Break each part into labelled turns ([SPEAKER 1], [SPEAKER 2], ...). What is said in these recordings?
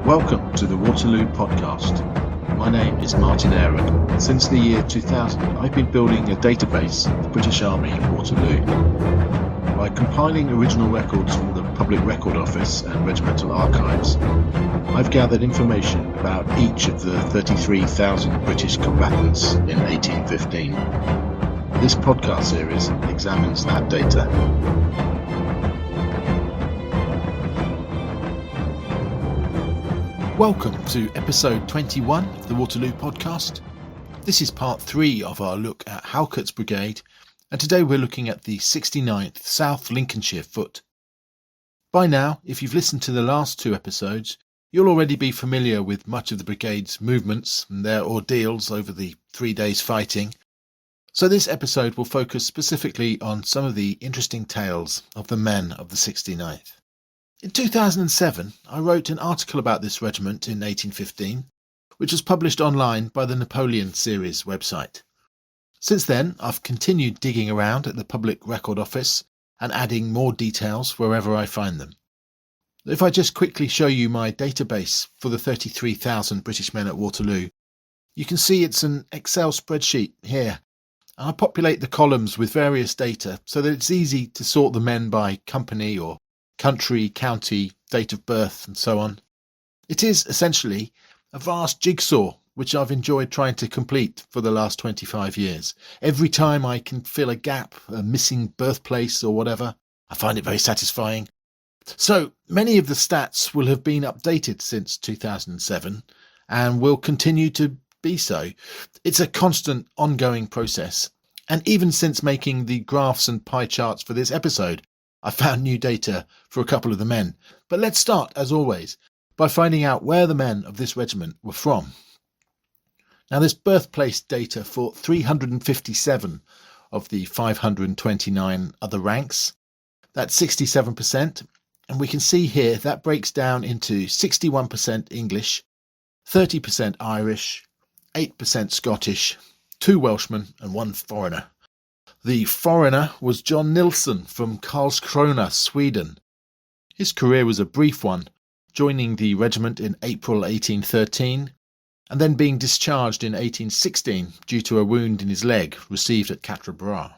[SPEAKER 1] Welcome to the Waterloo podcast. My name is Martin Aaron. Since the year 2000, I've been building a database of the British Army at Waterloo. By compiling original records from the Public Record Office and Regimental Archives, I've gathered information about each of the 33,000 British combatants in 1815. This podcast series examines that data. Welcome to episode 21 of the Waterloo podcast. This is part 3 of our look at Halkett's Brigade, and today we're looking at the 69th South Lincolnshire Foot. By now, if you've listened to the last 2 episodes, you'll already be familiar with much of the brigade's movements and their ordeals over the 3 days fighting. So this episode will focus specifically on some of the interesting tales of the men of the 69th. In 2007, I wrote an article about this regiment in 1815, which was published online by the Napoleon Series website. Since then, I've continued digging around at the Public Record Office and adding more details wherever I find them. If I just quickly show you my database for the 33,000 British men at Waterloo, you can see it's an Excel spreadsheet here. I populate the columns with various data so that it's easy to sort the men by company or country, county, date of birth, and so on. It is essentially a vast jigsaw which I've enjoyed trying to complete for the last 25 years. Every time I can fill a gap, a missing birthplace or whatever, I find it very satisfying. So many of the stats will have been updated since 2007 and will continue to be so. It's a constant ongoing process. And even since making the graphs and pie charts for this episode, I found new data for a couple of the men. But let's start, as always, by finding out where the men of this regiment were from. Now, there's birthplace data for 357 of the 529 other ranks. That's 67%. And we can see here that breaks down into 61% English, 30% Irish, 8% Scottish, 2 Welshmen and 1 foreigner. The foreigner was John Nilsson from Karlskrona, Sweden. His career was a brief one, joining the regiment in April 1813 and then being discharged in 1816 due to a wound in his leg received at Quatre Bras.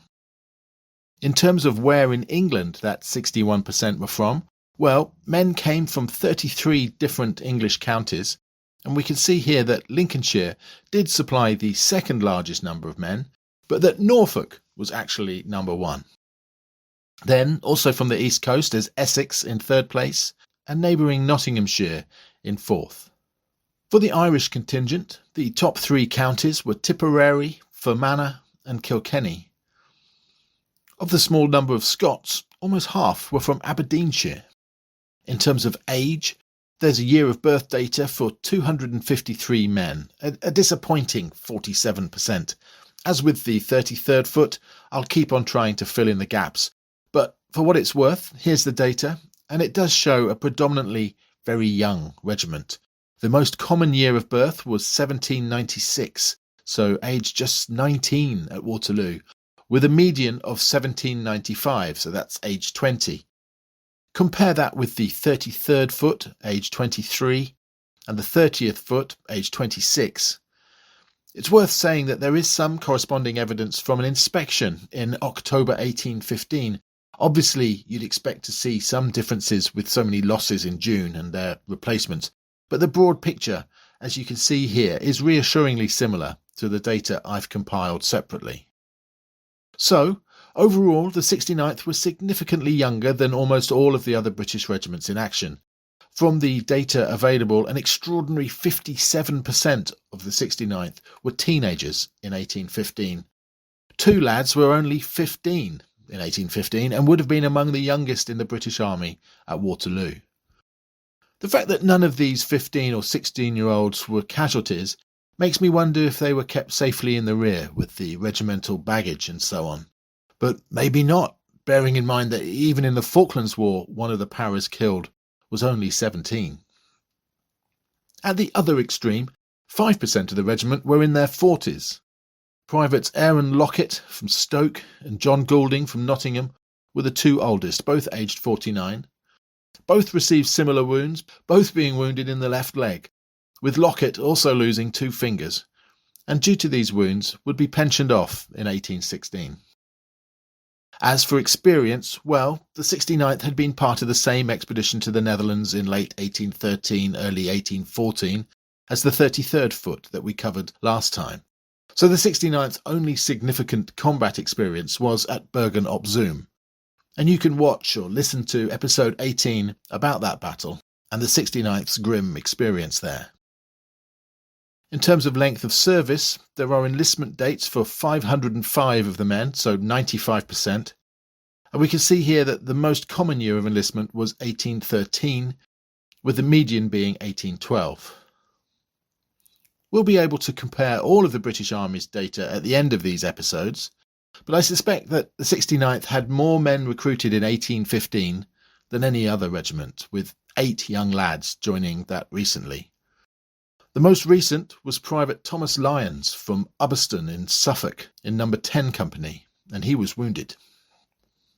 [SPEAKER 1] In terms of where in England that 61% were from, well, men came from 33 different English counties, and we can see here that Lincolnshire did supply the second largest number of men, but that Norfolk was actually number 1. Then, also from the East Coast, there's Essex in 3rd place and neighbouring Nottinghamshire in 4th. For the Irish contingent, the top 3 counties were Tipperary, Fermanagh and Kilkenny. Of the small number of Scots, almost half were from Aberdeenshire. In terms of age, there's a year of birth data for 253 men, a disappointing 47%. As with the 33rd Foot, I'll keep on trying to fill in the gaps. But for what it's worth, here's the data, and it does show a predominantly very young regiment. The most common year of birth was 1796, so age just 19 at Waterloo, with a median of 1795, so that's age 20. Compare that with the 33rd Foot, age 23, and the 30th Foot, age 26. It's worth saying that there is some corresponding evidence from an inspection in October 1815. Obviously, you'd expect to see some differences with so many losses in June and their replacements, but the broad picture, as you can see here, is reassuringly similar to the data I've compiled separately. So, overall, the 69th was significantly younger than almost all of the other British regiments in action. From the data available, an extraordinary 57% of the 69th were teenagers in 1815. 2 lads were only 15 in 1815 and would have been among the youngest in the British Army at Waterloo. The fact that none of these 15 or 16-year-olds were casualties makes me wonder if they were kept safely in the rear with the regimental baggage and so on. But maybe not, bearing in mind that even in the Falklands War, one of the paras killed was only 17. At the other extreme, 5% of the regiment were in their 40s. Privates Aaron Lockett from Stoke and John Goulding from Nottingham were the 2 oldest, both aged 49. Both received similar wounds, both being wounded in the left leg, with Lockett also losing 2 fingers, and due to these wounds would be pensioned off in 1816. As for experience, well, the 69th had been part of the same expedition to the Netherlands in late 1813, early 1814, as the 33rd Foot that we covered last time. So the 69th's only significant combat experience was at Bergen op Zoom. And you can watch or listen to episode 18 about that battle and the 69th's grim experience there. In terms of length of service, there are enlistment dates for 505 of the men, so 95%. And we can see here that the most common year of enlistment was 1813, with the median being 1812. We'll be able to compare all of the British Army's data at the end of these episodes, but I suspect that the 69th had more men recruited in 1815 than any other regiment, with 8 young lads joining that recently. The most recent was Private Thomas Lyons from Ubberston in Suffolk in No. 10 Company, and he was wounded.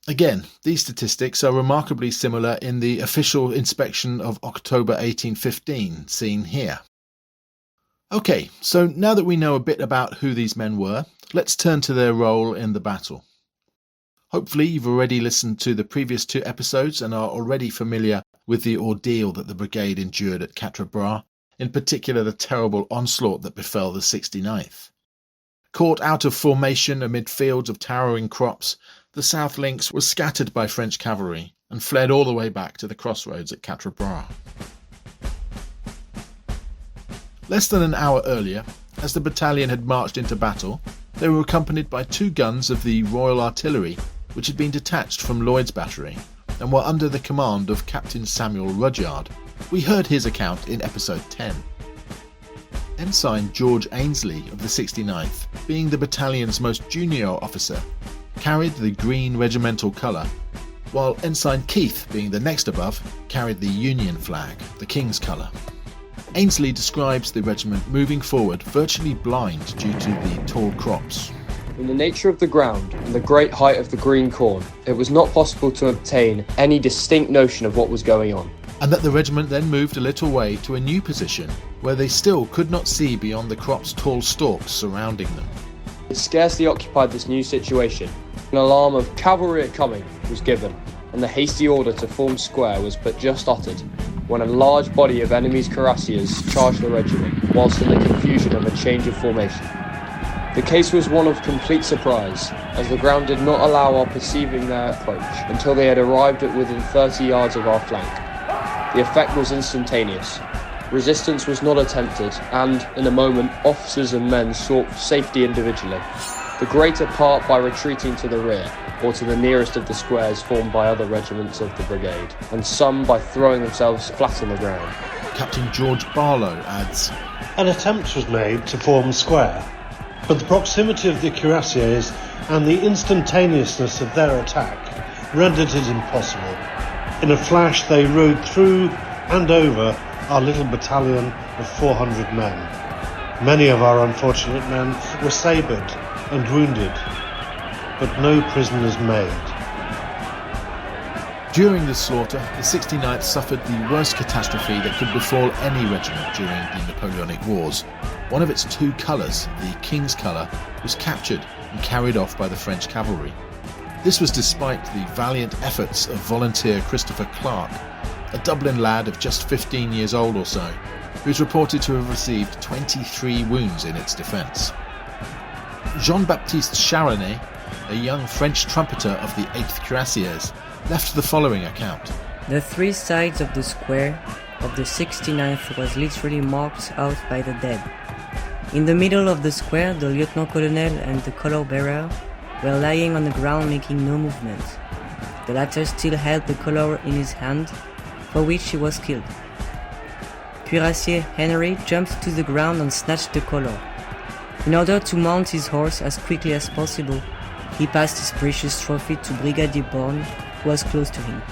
[SPEAKER 1] Again, these statistics are remarkably similar in the official inspection of October 1815, seen here. Okay, so now that we know a bit about who these men were, let's turn to their role in the battle. Hopefully you've already listened to the previous 2 episodes and are already familiar with the ordeal that the brigade endured at Quatre Bras, in particular the terrible onslaught that befell the 69th. Caught out of formation amid fields of towering crops, the South Links was scattered by French cavalry and fled all the way back to the crossroads at Quatre Bras. Less than an hour earlier, as the battalion had marched into battle, they were accompanied by 2 guns of the Royal Artillery, which had been detached from Lloyd's battery and were under the command of Captain Samuel Rudyard. We heard his account in episode 10. Ensign George Ainsley of the 69th, being the battalion's most junior officer, carried the green regimental colour, while Ensign Keith, being the next above, carried the Union flag, the King's colour. Ainsley describes the regiment moving forward virtually blind due to the tall crops.
[SPEAKER 2] In the nature of the ground and the great height of the green corn, it was not possible to obtain any distinct notion of what was going on.
[SPEAKER 1] And that the regiment then moved a little way to a new position, where they still could not see beyond the crop's tall stalks surrounding them.
[SPEAKER 2] It scarcely occupied this new situation. An alarm of "cavalry are coming" was given, and the hasty order to form square was but just uttered, when a large body of enemy's cuirassiers charged the regiment, whilst in the confusion of a change of formation. The case was one of complete surprise, as the ground did not allow our perceiving their approach until they had arrived at within 30 yards of our flank. The effect was instantaneous. Resistance was not attempted, and, in a moment, officers and men sought safety individually, the greater part by retreating to the rear, or to the nearest of the squares formed by other regiments of the brigade, and some by throwing themselves flat on the ground.
[SPEAKER 1] Captain George Barlow adds,
[SPEAKER 3] An attempt was made to form square, but the proximity of the cuirassiers and the instantaneousness of their attack rendered it impossible. In a flash they rode through and over our little battalion of 400 men. Many of our unfortunate men were sabred and wounded, but no prisoners made.
[SPEAKER 1] During this slaughter, the 69th suffered the worst catastrophe that could befall any regiment during the Napoleonic Wars. One of its 2 colours, the King's colour, was captured and carried off by the French cavalry. This was despite the valiant efforts of volunteer Christopher Clark, a Dublin lad of just 15 years old or so, who is reported to have received 23 wounds in its defence. Jean-Baptiste Charonet, a young French trumpeter of the 8th Cuirassiers, left the following account.
[SPEAKER 4] The 3 sides of the square of the 69th was literally marked out by the dead. In the middle of the square, the Lieutenant Colonel and the color bearer were lying on the ground making no movement. The latter still held the color in his hand, for which he was killed. Cuirassier Henry jumped to the ground and snatched the color. In order to mount his horse as quickly as possible, he passed his precious trophy to Brigadier Bourne, who was close to him.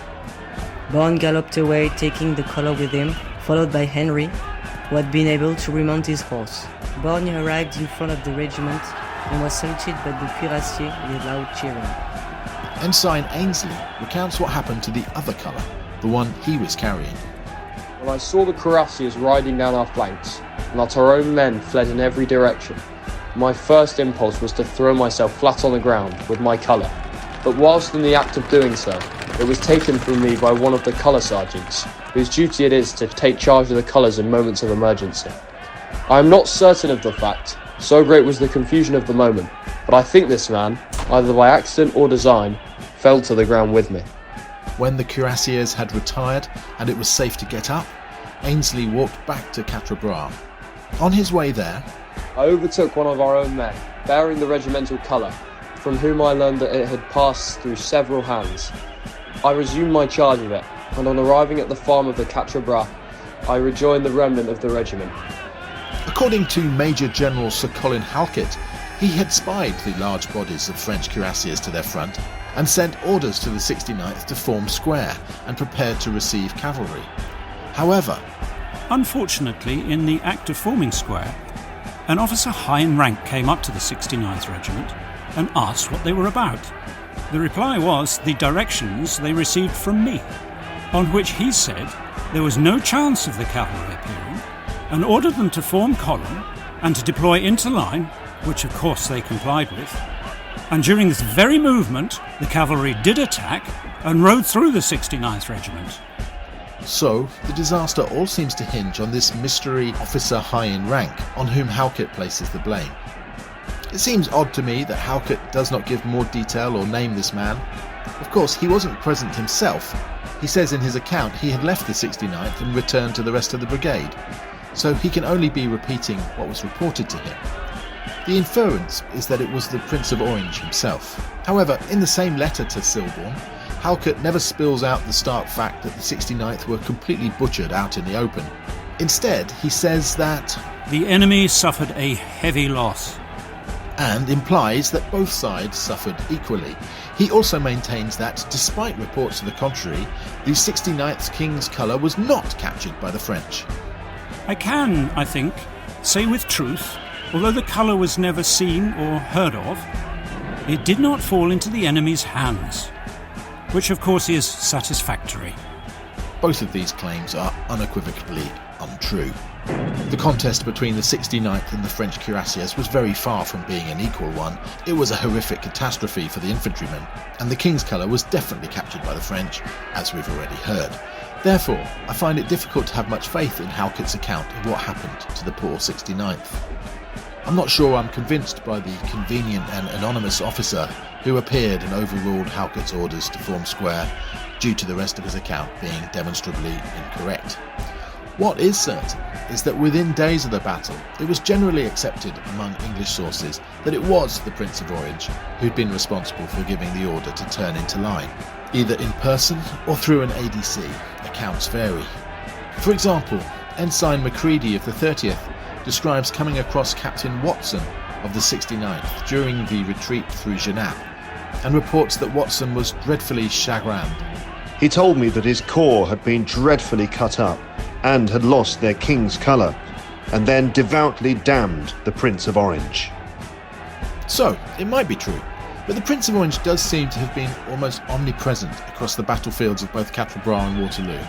[SPEAKER 4] Bourne galloped away, taking the color with him, followed by Henry, who had been able to remount his horse. Bourne arrived in front of the regiment and was saluted by the cuirassier with loud cheering.
[SPEAKER 1] Ensign Ainsley recounts what happened to the other colour. the one he was carrying.
[SPEAKER 2] When I saw the cuirassiers riding down our flanks, and that our own men fled in every direction, my first impulse was to throw myself flat on the ground with my colour. But whilst in the act of doing so, it was taken from me by one of the colour sergeants, whose duty it is to take charge of the colours in moments of emergency. I am not certain of the fact, so great was the confusion of the moment, but I think this man, either by accident or design, fell to the ground with me.
[SPEAKER 1] When the cuirassiers had retired and it was safe to get up, Ainsley walked back to Quatre Bras. On his way there,
[SPEAKER 2] I overtook one of our own men, bearing the regimental colour, from whom I learned that it had passed through several hands. I resumed my charge of it, and on arriving at the farm of the Quatre Bras, I rejoined the remnant of the regiment.
[SPEAKER 1] according to Major General Sir Colin Halkett, he had spied the large bodies of French cuirassiers to their front and sent orders to the 69th to form square and prepare to receive cavalry. However,
[SPEAKER 5] unfortunately, in the act of forming square, an officer high in rank came up to the 69th Regiment and asked what they were about. The reply was the directions they received from me, on which he said there was no chance of the cavalry appearing, and ordered them to form column and to deploy into line, which of course they complied with. And during this very movement, the cavalry did attack and rode through the 69th Regiment.
[SPEAKER 1] so the disaster all seems to hinge on this mystery officer high in rank, on whom Halkett places the blame. It seems odd to me that Halkett does not give more detail or name this man. Of course, he wasn't present himself. He says in his account he had left the 69th and returned to the rest of the brigade, so he can only be repeating what was reported to him. The inference is that it was the Prince of Orange himself. However, in the same letter to Silborne, Halkett never spills out the stark fact that the 69th were completely butchered out in the open. Instead, he says that
[SPEAKER 5] The enemy suffered a heavy loss.
[SPEAKER 1] and implies that both sides suffered equally. He also maintains that, despite reports to the contrary, the 69th King's colour was not captured by the French.
[SPEAKER 5] I can, I think, say with truth, although the colour was never seen or heard of, it did not fall into the enemy's hands, which of course is satisfactory.
[SPEAKER 1] Both of these claims are unequivocally untrue. The contest between the 69th and the French cuirassiers was very far from being an equal one. It was a horrific catastrophe for the infantrymen, and the King's colour was definitely captured by the French, as we've already heard. Therefore, I find it difficult to have much faith in Halkett's account of what happened to the poor 69th. I'm not sure I'm convinced by the convenient and anonymous officer who appeared and overruled Halkett's orders to form square, due to the rest of his account being demonstrably incorrect. What is certain is that within days of the battle, it was generally accepted among English sources that it was the Prince of Orange who'd been responsible for giving the order to turn into line, either in person or through an ADC. Accounts vary. For example, Ensign Macready of the 30th describes coming across Captain Watson of the 69th during the retreat through Genappe, and reports that Watson was dreadfully chagrined.
[SPEAKER 6] He told me that his corps had been dreadfully cut up and had lost their king's colour, and then devoutly damned the Prince of Orange.
[SPEAKER 1] So, it might be true, but the Prince of Orange does seem to have been almost omnipresent across the battlefields of both Quatre Bras and Waterloo,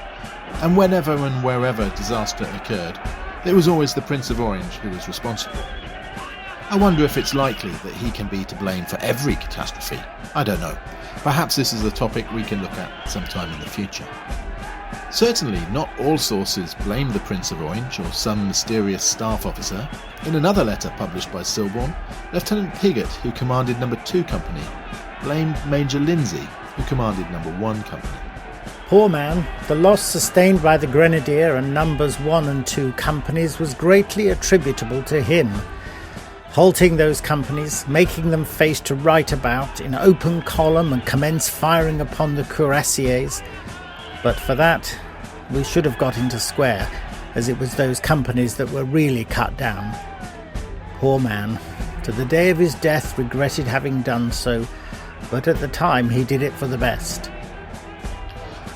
[SPEAKER 1] and whenever and wherever disaster occurred, it was always the Prince of Orange who was responsible. I wonder if it's likely that he can be to blame for every catastrophe. I don't know. Perhaps this is a topic we can look at sometime in the future. Certainly not all sources blame the Prince of Orange or some mysterious staff officer. In another letter published by Silborne, Lieutenant Piggott, who commanded No. 2 Company, blamed Major Lindsay, who commanded No. 1 Company.
[SPEAKER 7] Poor man, the loss sustained by the Grenadier and Numbers 1 and 2 companies was greatly attributable to him. Halting those companies, making them face to right about in open column and commence firing upon the cuirassiers. But for that, we should have got into square, as it was those companies that were really cut down. Poor man, to the day of his death regretted having done so, but at the time he did it for the best.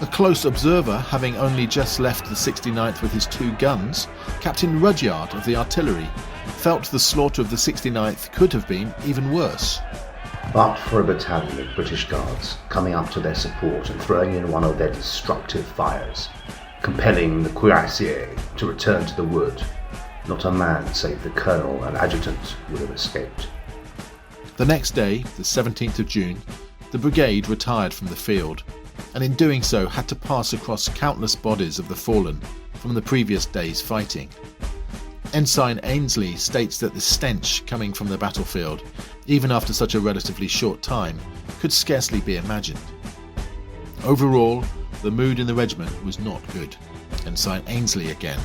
[SPEAKER 1] A close observer, having only just left the 69th with his 2 guns, Captain Rudyard of the artillery, felt the slaughter of the 69th could have been even worse.
[SPEAKER 8] but for a battalion of British Guards coming up to their support and throwing in one of their destructive fires, compelling the cuirassiers to return to the wood, not a man save the colonel and adjutant would have escaped.
[SPEAKER 1] The next day, the 17th of June, the brigade retired from the field, and in doing so had to pass across countless bodies of the fallen from the previous day's fighting. Ensign Ainsley states that the stench coming from the battlefield, even after such a relatively short time, could scarcely be imagined. Overall, the mood in the regiment was not good. Ensign Ainsley again.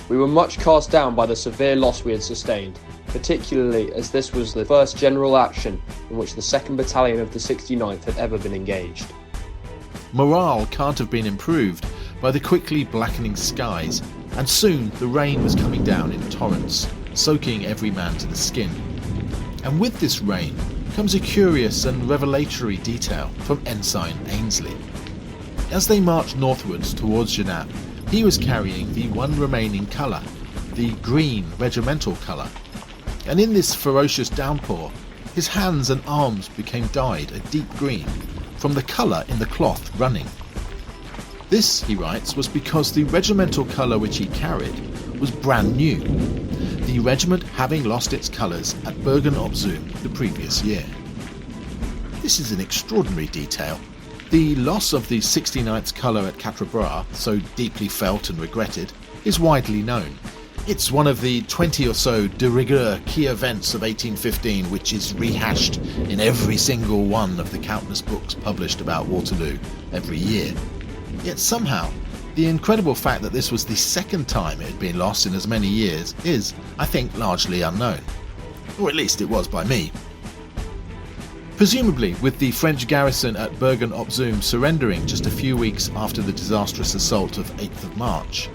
[SPEAKER 2] We were much cast down by the severe loss we had sustained, particularly as this was the first general action in which the 2nd Battalion of the 69th had ever been engaged.
[SPEAKER 1] Morale can't have been improved by the quickly blackening skies, and soon the rain was coming down in torrents, soaking every man to the skin. And with this rain comes a curious and revelatory detail from Ensign Ainsley. As they marched northwards towards Genappe, he was carrying the one remaining colour, the green regimental colour, and in this ferocious downpour, his hands and arms became dyed a deep green from the colour in the cloth running. This, he writes, was because the regimental colour which he carried was brand new, the regiment having lost its colours at Bergen-op-Zoom the previous year. This is an extraordinary detail. The loss of the 69th colour at Quatre Bras, so deeply felt and regretted, is widely known. It's one of the 20 or so de rigueur key events of 1815 which is rehashed in every single one of the countless books published about Waterloo every year. Yet somehow, the incredible fact that this was the second time it had been lost in as many years is, I think, largely unknown. Or at least it was by me. Presumably with the French garrison at Bergen-op-Zoom surrendering just a few weeks after the disastrous assault of 8th of March,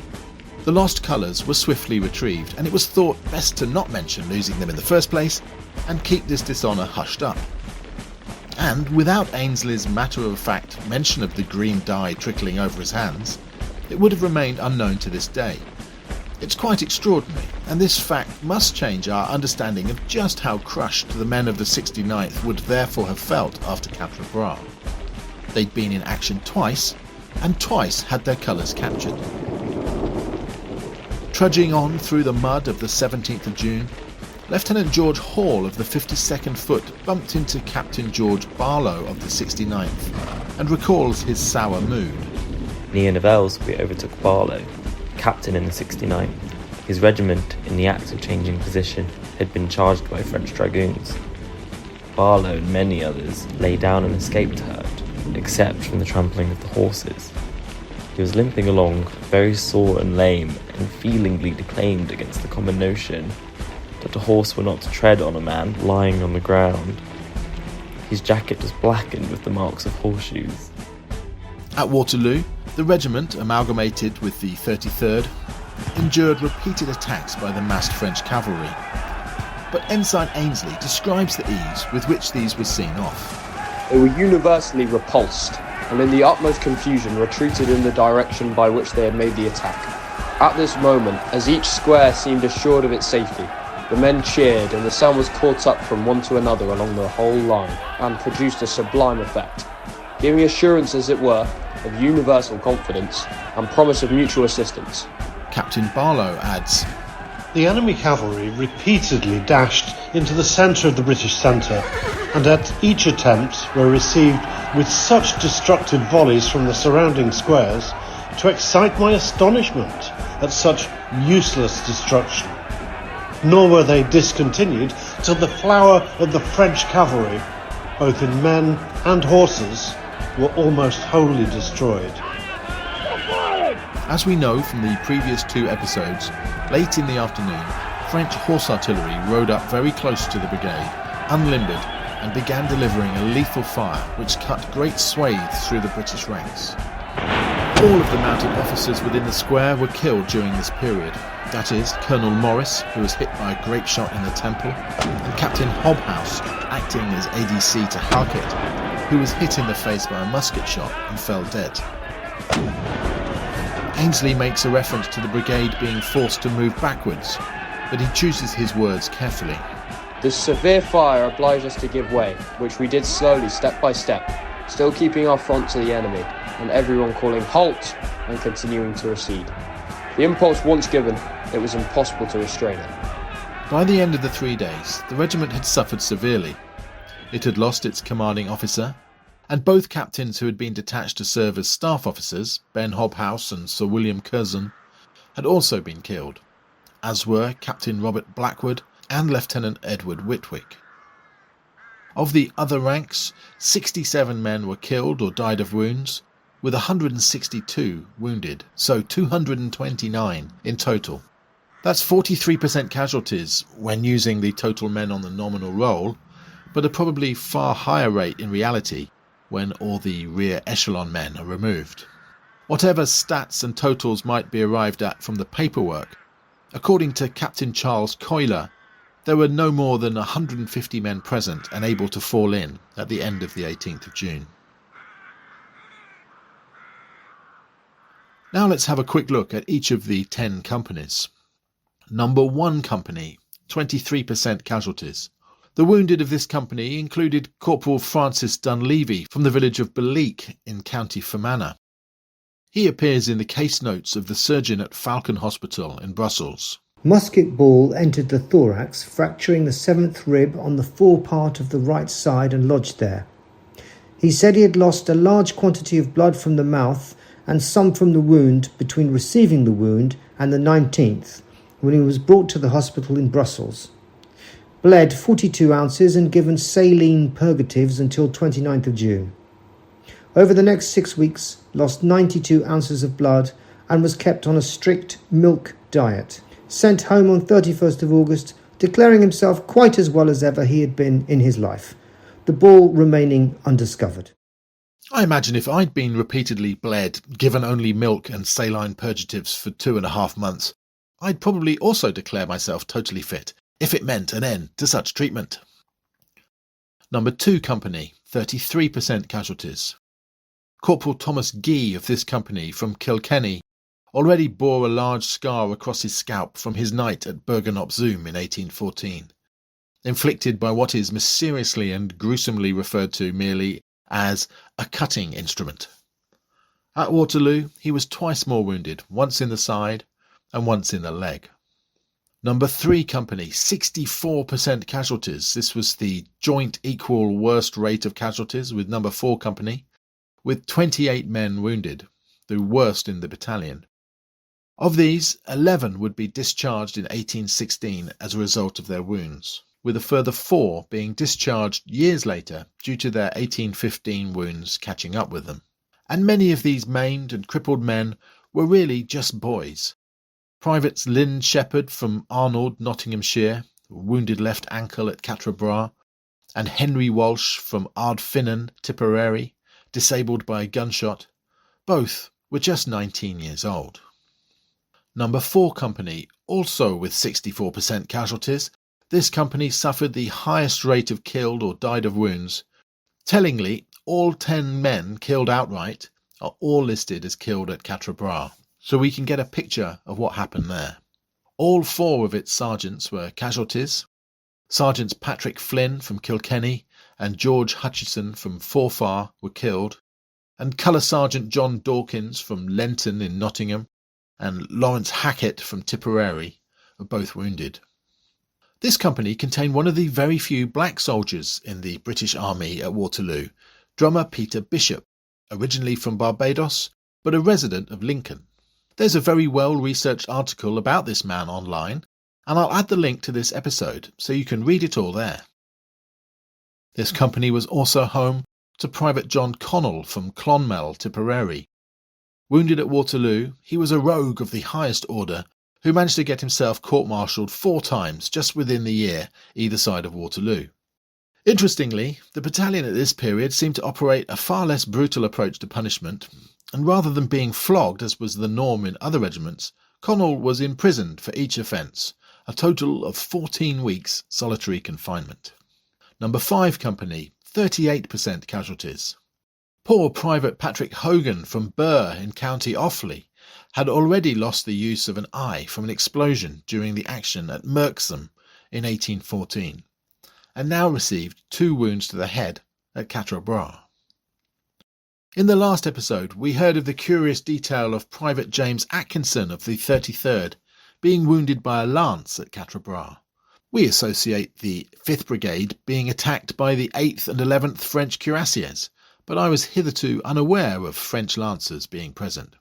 [SPEAKER 1] the lost colours were swiftly retrieved, and it was thought best to not mention losing them in the first place and keep this dishonour hushed up. And without Ainsley's matter-of-fact mention of the green dye trickling over his hands, it would have remained unknown to this day. It's quite extraordinary, and this fact must change our understanding of just how crushed the men of the 69th would therefore have felt after Quatre Bras. They'd been in action twice, and twice had their colours captured. Trudging on through the mud of the 17th of June, Lieutenant George Hall of the 52nd Foot bumped into Captain George Barlow of the 69th and recalls his sour mood.
[SPEAKER 9] Near Nivelles we overtook Barlow, captain in the 69th. His regiment, in the act of changing position, had been charged by French dragoons. Barlow and many others lay down and escaped hurt, except from the trampling of the horses. He was limping along, very sore and lame, and feelingly declaimed against the common notion that a horse were not to tread on a man lying on the ground. His jacket was blackened with the marks of horseshoes.
[SPEAKER 1] At Waterloo, the regiment, amalgamated with the 33rd, endured repeated attacks by the massed French cavalry. But Ensign Ainsley describes the ease with which these were seen off.
[SPEAKER 2] They were universally repulsed, and in the utmost confusion retreated in the direction by which they had made the attack. At this moment, as each square seemed assured of its safety, the men cheered and the sound was caught up from one to another along the whole line and produced a sublime effect, giving assurance, as it were, of universal confidence and promise of mutual assistance.
[SPEAKER 1] Captain Barlow adds,
[SPEAKER 3] The enemy cavalry repeatedly dashed into the centre of the British centre, and at each attempt were received with such destructive volleys from the surrounding squares to excite my astonishment at such useless destruction. Nor were they discontinued till the flower of the French cavalry, both in men and horses, were almost wholly destroyed.
[SPEAKER 1] As we know from the previous two episodes, late in the afternoon, French horse artillery rode up very close to the brigade, unlimbered, and began delivering a lethal fire which cut great swathes through the British ranks. All of the mounted officers within the square were killed during this period. That is, Colonel Morris, who was hit by a grape shot in the temple, and Captain Hobhouse, acting as ADC to Halkett, who was hit in the face by a musket shot and fell dead. Ainsley makes a reference to the brigade being forced to move backwards, but he chooses his words carefully.
[SPEAKER 2] The severe fire obliged us to give way, which we did slowly, step by step, still keeping our front to the enemy, and everyone calling halt and continuing to recede. The impulse once given, it was impossible to restrain it.
[SPEAKER 1] By the end of the 3 days, the regiment had suffered severely. It had lost its commanding officer, and both captains who had been detached to serve as staff officers, Ben Hobhouse and Sir William Curzon, had also been killed, as were Captain Robert Blackwood and Lieutenant Edward Whitwick. Of the other ranks, 67 men were killed or died of wounds, with 162 wounded, so 229 in total. That's 43% casualties when using the total men on the nominal roll, but a probably far higher rate in reality when all the rear echelon men are removed. Whatever stats and totals might be arrived at from the paperwork, according to Captain Charles Coiler, there were no more than 150 men present and able to fall in at the end of the 18th of June. Now let's have a quick look at each of the 10 companies. Number 1 company, 23% casualties. The wounded of this company included Corporal Francis Dunleavy from the village of Beleek in County Fermanagh. He appears in the case notes of the surgeon at Falcon Hospital in Brussels.
[SPEAKER 10] Musket ball entered the thorax, fracturing the 7th rib on the forepart of the right side and lodged there. He said he had lost a large quantity of blood from the mouth and some from the wound between receiving the wound and the 19th, when he was brought to the hospital in Brussels. Bled 42 ounces and given saline purgatives until 29th of June. Over the next 6 weeks, lost 92 ounces of blood and was kept on a strict milk diet. Sent home on 31st of August, declaring himself quite as well as ever he had been in his life, the ball remaining undiscovered.
[SPEAKER 1] I imagine if I'd been repeatedly bled, given only milk and saline purgatives for 2.5 months, I'd probably also declare myself totally fit, if it meant an end to such treatment. Number 2 company, 33% casualties. Corporal Thomas Gee of this company from Kilkenny already bore a large scar across his scalp from his night at Bergen op Zoom in 1814, inflicted by what is mysteriously and gruesomely referred to merely as a cutting instrument. At Waterloo, he was twice more wounded, once in the side and once in the leg. Number 3 company, 64% casualties. This was the joint equal worst rate of casualties with number 4 company, with 28 men wounded, the worst in the battalion. Of these, 11 would be discharged in 1816 as a result of their wounds, with a further 4 being discharged years later due to their 1815 wounds catching up with them. And many of these maimed and crippled men were really just boys. Privates Lynn Shepherd from Arnold, Nottinghamshire, wounded left ankle at Quatre Bras, and Henry Walsh from Ardfinnan, Tipperary, disabled by a gunshot. Both were just 19 years old. Number 4 company, also with 64% casualties, this company suffered the highest rate of killed or died of wounds. Tellingly, all 10 men killed outright are all listed as killed at Quatre Bras, so we can get a picture of what happened there. All 4 of its sergeants were casualties. Sergeants Patrick Flynn from Kilkenny and George Hutchison from Forfar were killed, and Colour Sergeant John Dawkins from Lenton in Nottingham and Lawrence Hackett from Tipperary were both wounded. This company contained one of the very few black soldiers in the British Army at Waterloo, drummer Peter Bishop, originally from Barbados, but a resident of Lincoln. There's a very well-researched article about this man online, and I'll add the link to this episode so you can read it all there. This company was also home to Private John Connell from Clonmel, Tipperary. Wounded at Waterloo, he was a rogue of the highest order who managed to get himself court-martialed 4 times just within the year either side of Waterloo. Interestingly, the battalion at this period seemed to operate a far less brutal approach to punishment, and rather than being flogged as was the norm in other regiments, Connell was imprisoned for each offence, a total of 14 weeks solitary confinement. Number 5 company, 38% casualties. Poor Private Patrick Hogan from Burr in County Offaly had already lost the use of an eye from an explosion during the action at Merksem in 1814. and now received 2 wounds to the head at Quatre Bras. In the last episode, we heard of the curious detail of Private James Atkinson of the 33rd being wounded by a lance at Quatre Bras. We associate the 5th Brigade being attacked by the 8th and 11th French cuirassiers, but I was hitherto unaware of French lancers being present.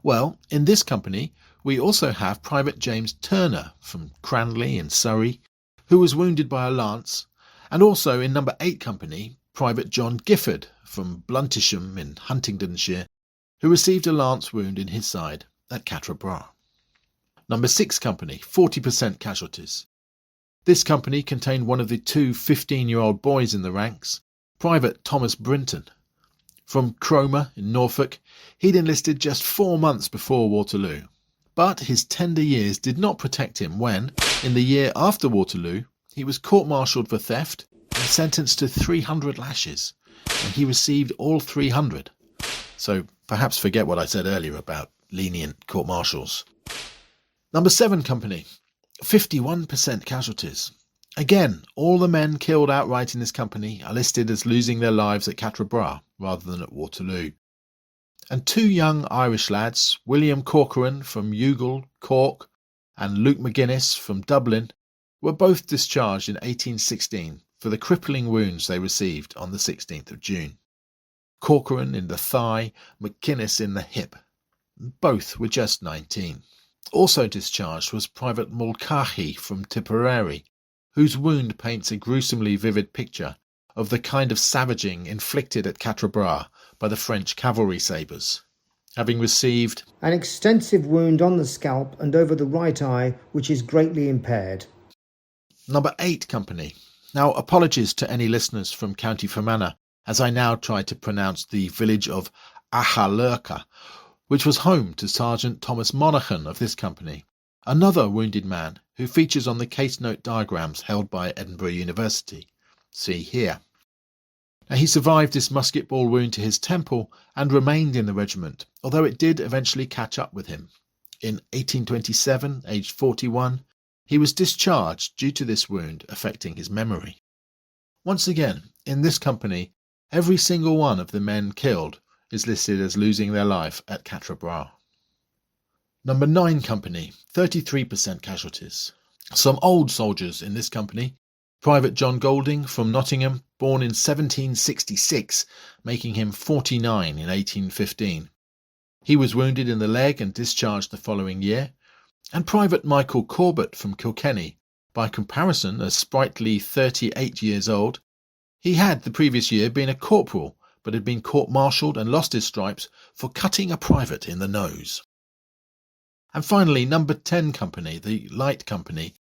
[SPEAKER 1] Well, in this company, we also have Private James Turner from Cranley in Surrey, who was wounded by a lance, and also in number 8 company, Private John Gifford from Bluntisham in Huntingdonshire, who received a lance wound in his side at Quatre Bras. Number 6 company, 40% casualties. This company contained one of the 2 15-year-old boys in the ranks, Private Thomas Brinton. From Cromer in Norfolk, he'd enlisted just 4 months before Waterloo. But his tender years did not protect him when, in the year after Waterloo, he was court-martialed for theft and sentenced to 300 lashes, and he received all 300. So perhaps forget what I said earlier about lenient court-martials. Number 7 company, 51% casualties. Again, all the men killed outright in this company are listed as losing their lives at Quatre Bras rather than at Waterloo. And 2 young Irish lads, William Corcoran from Youghal, Cork, and Luke McGuinness from Dublin, were both discharged in 1816 for the crippling wounds they received on the 16th of June. Corcoran in the thigh, McGuinness in the hip. Both were just 19. Also discharged was Private Mulcahy from Tipperary, whose wound paints a gruesomely vivid picture of the kind of savaging inflicted at Quatre Bras by the French cavalry sabres, having received
[SPEAKER 10] an extensive wound on the scalp and over the right eye, which is greatly impaired.
[SPEAKER 1] Number 8 company. Now, apologies to any listeners from County Fermanagh, as I now try to pronounce the village of Achallurca, which was home to Sergeant Thomas Monaghan of this company, another wounded man who features on the case note diagrams held by Edinburgh University. See here. Now, he survived this musket ball wound to his temple and remained in the regiment, although it did eventually catch up with him. In 1827, aged 41, he was discharged due to this wound affecting his memory. Once again, in this company, every single one of the men killed is listed as losing their life at Quatre Bras. Number 9 company, 33% casualties. Some old soldiers in this company. Private John Golding from Nottingham, born in 1766, making him 49 in 1815. He was wounded in the leg and discharged the following year. And Private Michael Corbett from Kilkenny, by comparison a sprightly 38 years old. He had the previous year been a corporal, but had been court-martialed and lost his stripes for cutting a private in the nose. And finally, number 10 company, the light company.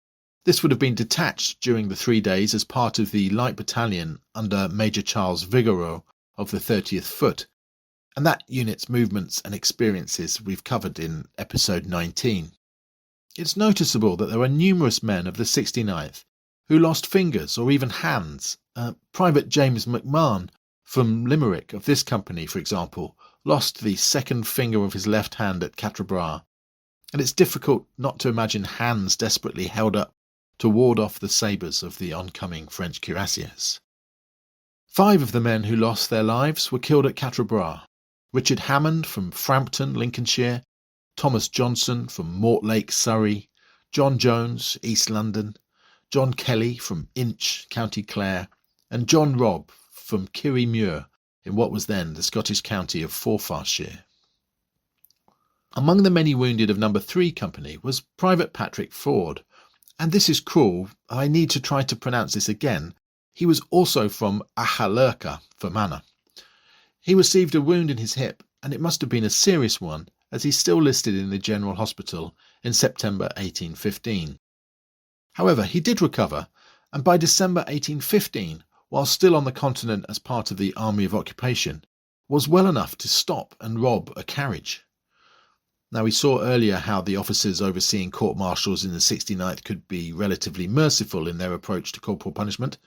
[SPEAKER 1] This would have been detached during the 3 days as part of the light battalion under Major Charles Vigoreau of the 30th Foot, and that unit's movements and experiences we've covered in episode 19. It's noticeable that there were numerous men of the 69th who lost fingers or even hands. Private James McMahon from Limerick of this company, for example, lost the second finger of his left hand at Quatre Bras, and it's difficult not to imagine hands desperately held up to ward off the sabres of the oncoming French cuirassiers. 5 of the men who lost their lives were killed at Quatre Bras. Richard Hammond from Frampton, Lincolnshire, Thomas Johnson from Mortlake, Surrey, John Jones, East London, John Kelly from Inch, County Clare, and John Robb from Kirriemuir in what was then the Scottish county of Forfarshire. Among the many wounded of number 3 company was Private Patrick Ford, and this is cruel, I need to try to pronounce this again. He was also from Achallurca, Fermanagh. He received a wound in his hip, and it must have been a serious one, as he's still listed in the General Hospital in September 1815. However, he did recover, and by December 1815, while still on the continent as part of the Army of Occupation, was well enough to stop and rob a carriage. Now, we saw earlier how the officers overseeing court-martials in the 69th could be relatively merciful in their approach to corporal punishment,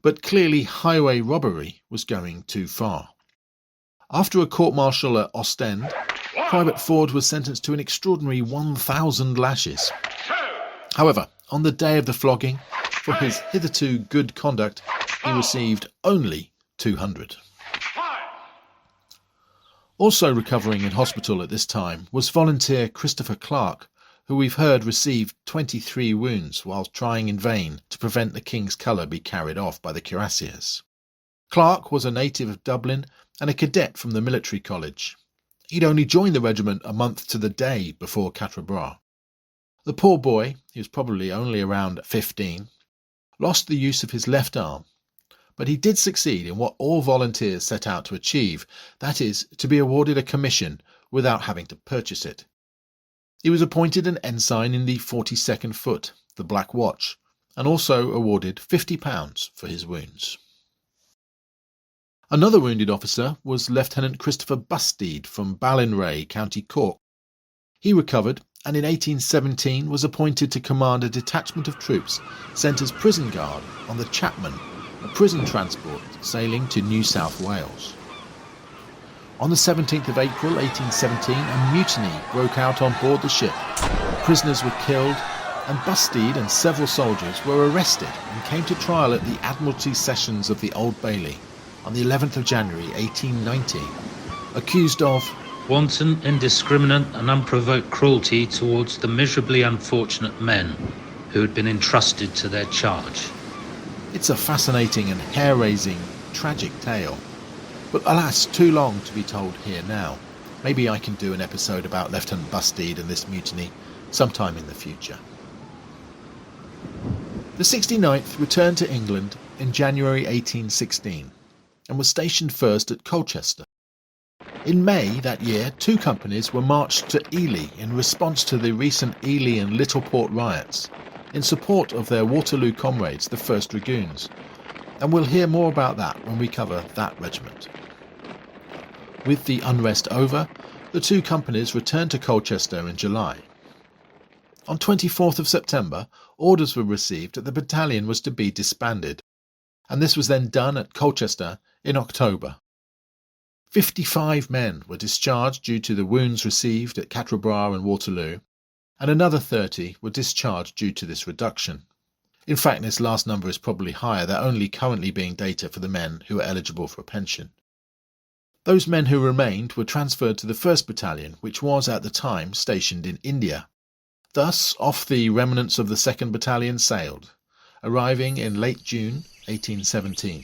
[SPEAKER 1] but clearly highway robbery was going too far. After a court-martial at Ostend, Private Ford was sentenced to an extraordinary 1,000 lashes. However, on the day of the flogging, For his hitherto good conduct, he received only 200. Also recovering in hospital at this time was volunteer Christopher Clark, who we've heard received 23 wounds while trying in vain to prevent the King's colour be carried off by the cuirassiers. Clark was a native of Dublin and a cadet from the military college. He'd only joined the regiment a month to the day before Quatre Bras. The poor boy, he was probably only around 15, lost the use of his left arm, but he did succeed in what all volunteers set out to achieve, that is, to be awarded a commission without having to purchase it. He was appointed an ensign in the 42nd Foot, the Black Watch, and also awarded £50 for his wounds. Another wounded officer was Lieutenant Christopher Bustede from Ballinray, County Cork. He recovered and in 1817 was appointed to command a detachment of troops sent as prison guard on the Chapman, a prison transport sailing to New South Wales. On the 17th of April 1817, a mutiny broke out on board the ship. Prisoners were killed, and Bustede and several soldiers were arrested and came to trial at the Admiralty Sessions of the Old Bailey on the 11th of January 1890, accused of
[SPEAKER 11] wanton, indiscriminate and unprovoked cruelty towards the miserably unfortunate men who had been entrusted to their charge.
[SPEAKER 1] It's a fascinating and hair-raising, tragic tale, but alas, too long to be told here now. Maybe I can do an episode about Lieutenant Bustede and this mutiny sometime in the future. The 69th returned to England in January 1816 and was stationed first at Colchester. In May that year, 2 companies were marched to Ely in response to the recent Ely and Littleport riots, in support of their Waterloo comrades, the 1st Dragoons, and we'll hear more about that when we cover that regiment. With the unrest over, the 2 companies returned to Colchester in July. On 24th of September, orders were received that the battalion was to be disbanded, and this was then done at Colchester in October. 55 men were discharged due to the wounds received at Quatre Bras and Waterloo, and another 30 were discharged due to this reduction. In fact, this last number is probably higher, there only currently being data for the men who are eligible for a pension. Those men who remained were transferred to the 1st Battalion, which was at the time stationed in India. Thus, off the remnants of the 2nd Battalion sailed, arriving in late June 1817.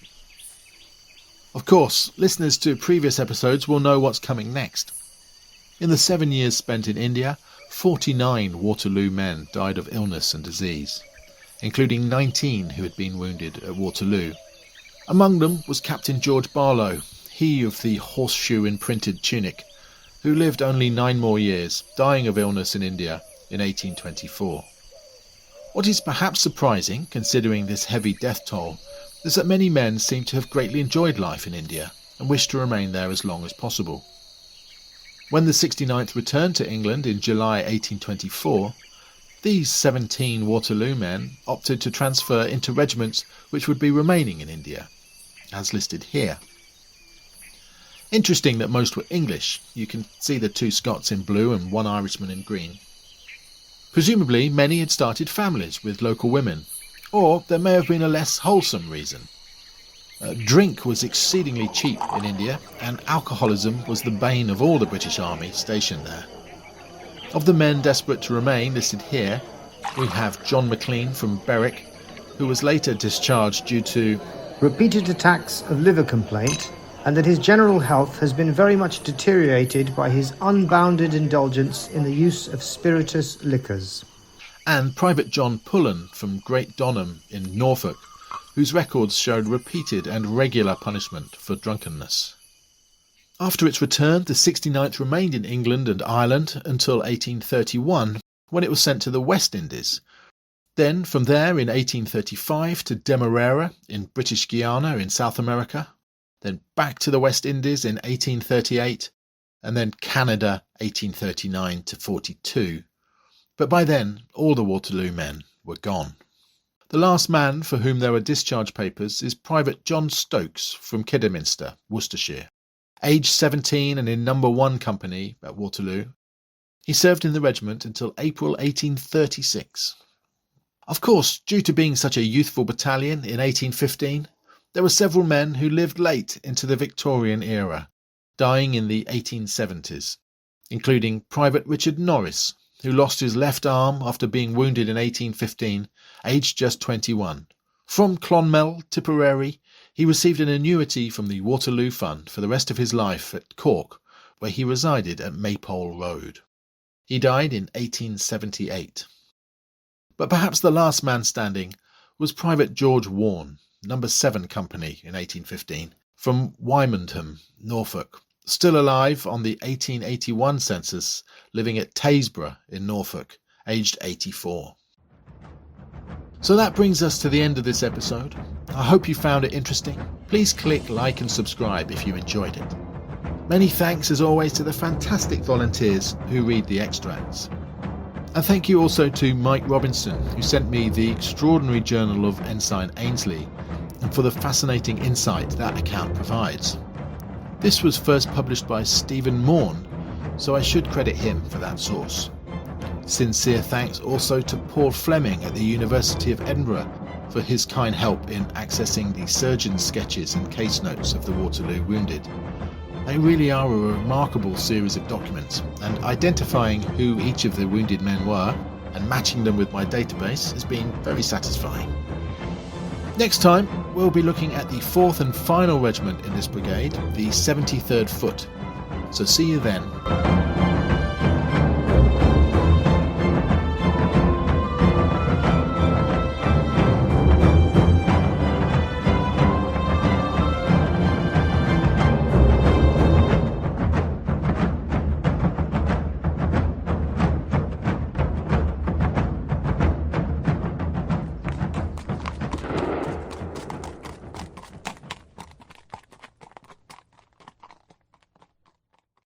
[SPEAKER 1] Of course, listeners to previous episodes will know what's coming next. In the 7 years spent in India, 49 Waterloo men died of illness and disease, including 19 who had been wounded at Waterloo. Among them was Captain George Barlow, he of the horseshoe-imprinted tunic, who lived only 9 more years, dying of illness in India in 1824. What is perhaps surprising, considering this heavy death toll, is that many men seem to have greatly enjoyed life in India and wished to remain there as long as possible. When the 69th returned to England in July 1824, these 17 Waterloo men opted to transfer into regiments which would be remaining in India, as listed here. Interesting that most were English. You can see the 2 Scots in blue and 1 Irishman in green. Presumably many had started families with local women, or there may have been a less wholesome reason. Drink was exceedingly cheap in India, and alcoholism was the bane of all the British Army stationed there. Of the men desperate to remain listed here, we have John Maclean from Berwick, who was later discharged due to
[SPEAKER 10] repeated attacks of liver complaint, and that his general health has been very much deteriorated by his unbounded indulgence in the use of spirituous liquors.
[SPEAKER 1] And Private John Pullen from Great Donham in Norfolk, whose records showed repeated and regular punishment for drunkenness. After its return, the 69th remained in England and Ireland until 1831, when it was sent to the West Indies. Then from there in 1835 to Demerara in British Guiana in South America, then back to the West Indies in 1838, and then Canada 1839 to 42. But by then, all the Waterloo men were gone. The last man for whom there were discharge papers is Private John Stokes from Kidderminster, Worcestershire. Aged 17 and in No. 1 Company at Waterloo, he served in the regiment until April 1836. Of course, due to being such a youthful battalion in 1815, there were several men who lived late into the Victorian era, dying in the 1870s, including Private Richard Norris, who lost his left arm after being wounded in 1815, aged just 21. From Clonmel, Tipperary, he received an annuity from the Waterloo Fund for the rest of his life at Cork, where he resided at Maypole Road. He died in 1878. But perhaps the last man standing was Private George Warne, No. 7 Company in 1815, from Wymondham, Norfolk, still alive on the 1881 census, living at Taysborough in Norfolk, aged 84. So that brings us to the end of this episode. I hope you found it interesting. Please click like and subscribe if you enjoyed it. Many thanks as always to the fantastic volunteers who read the extracts. And thank you also to Mike Robinson, who sent me the extraordinary journal of Ensign Ainsley, and for the fascinating insight that account provides. This was first published by Stephen Morn, so I should credit him for that source. Sincere thanks also to Paul Fleming at the University of Edinburgh for his kind help in accessing the surgeon's sketches and case notes of the Waterloo wounded. They really are a remarkable series of documents, and identifying who each of the wounded men were and matching them with my database has been very satisfying. Next time, we'll be looking at the 4th and final regiment in this brigade, the 73rd Foot. So see you then.